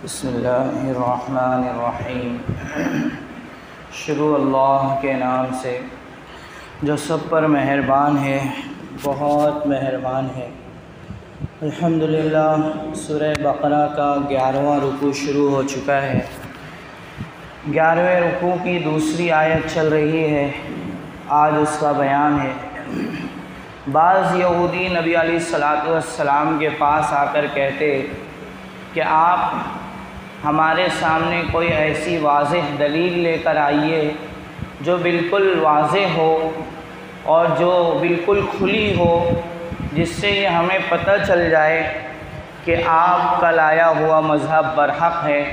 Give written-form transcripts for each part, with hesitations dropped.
بسم اللہ الرحمن الرحیم۔ شروع اللہ کے نام سے جو سب پر مہربان ہے، بہت مہربان ہے۔ الحمدللہ سورہ بقرہ کا 11واں رکوع شروع ہو چکا ہے۔ 11ویں رکوع کی دوسری آیت چل رہی ہے، آج اس کا بیان ہے۔ بعض یہودی نبی علیہ السلام کے پاس آ کر کہتے کہ آپ ہمارے سامنے کوئی ایسی واضح دلیل لے کر آئیے جو بالکل واضح ہو اور جو بالکل کھلی ہو، جس سے یہ ہمیں پتہ چل جائے کہ آپ کا لایا ہوا مذہب برحق ہے۔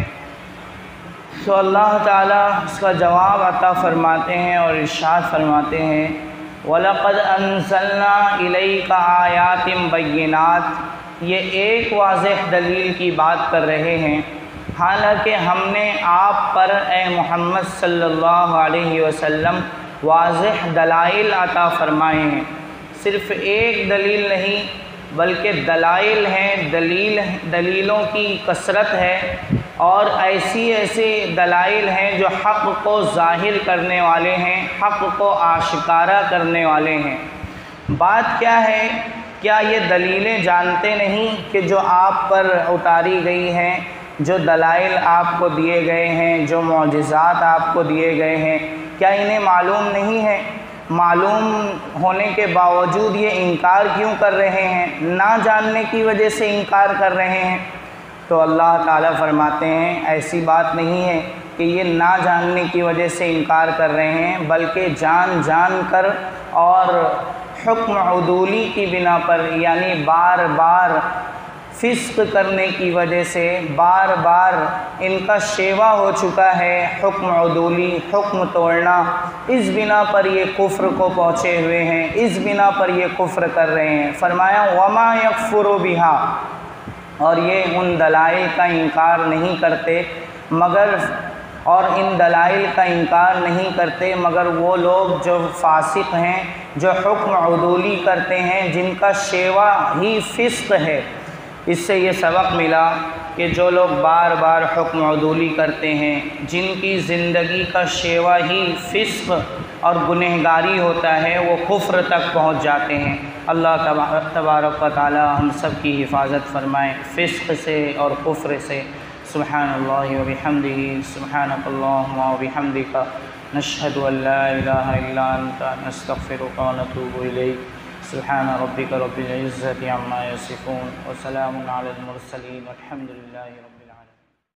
تو اللہ تعالیٰ اس کا جواب عطا فرماتے ہیں اور ارشاد فرماتے ہیں وَلَقَدْ أَنزَلْنَا إِلَيْكَ آيَاتٍ بَيِّنَاتٍ۔ یہ ایک واضح دلیل کی بات کر رہے ہیں، حالانکہ ہم نے آپ پر اے محمد صلی اللہ علیہ وسلم واضح دلائل عطا فرمائے ہیں۔ صرف ایک دلیل نہیں بلکہ دلائل ہیں، دلیلوں کی کثرت ہے، اور ایسے دلائل ہیں جو حق کو ظاہر کرنے والے ہیں، حق کو آشکارا کرنے والے ہیں۔ بات کیا ہے؟ کیا یہ دلیلیں جانتے نہیں کہ جو آپ پر اتاری گئی ہیں، جو دلائل آپ کو دیے گئے ہیں، جو معجزات آپ کو دیے گئے ہیں، کیا انہیں معلوم نہیں ہے؟ معلوم ہونے کے باوجود یہ انکار کیوں کر رہے ہیں؟ نہ جاننے کی وجہ سے انکار کر رہے ہیں۔ تو اللہ تعالیٰ فرماتے ہیں ایسی بات نہیں ہے کہ یہ نہ جاننے کی وجہ سے انکار کر رہے ہیں، بلکہ جان کر اور حکم عدولی کی بنا پر، یعنی بار بار فسق کرنے کی وجہ سے بار بار ان کا شیوا ہو چکا ہے، حکم عدولی، حکم توڑنا، اس بنا پر یہ کفر کو پہنچے ہوئے ہیں، اس بنا پر یہ کفر کر رہے ہیں۔ فرمایا وما یکفر بہا، اور یہ ان دلائل کا انکار نہیں کرتے مگر وہ لوگ جو فاسق ہیں، جو حکم عدولی کرتے ہیں، جن کا شیوا ہی فسق ہے۔ اس سے یہ سبق ملا کہ جو لوگ بار بار حکم عدولی کرتے ہیں، جن کی زندگی کا شیوا ہی فسق اور گنہگاری ہوتا ہے، وہ کفر تک پہنچ جاتے ہیں۔ اللہ تبارک و تعالی ہم سب کی حفاظت فرمائے فسق سے اور کفر سے۔ سبحان اللہ و بحمدہ، سبحانک اللہم و بحمدک، نشہد ان لا الہ الا انت، نستغفرک و نتوب الیک۔ سبحان ربک رب العزة عما یصفون، وسلام علی المرسلین، والحمد للہ رب العالمین۔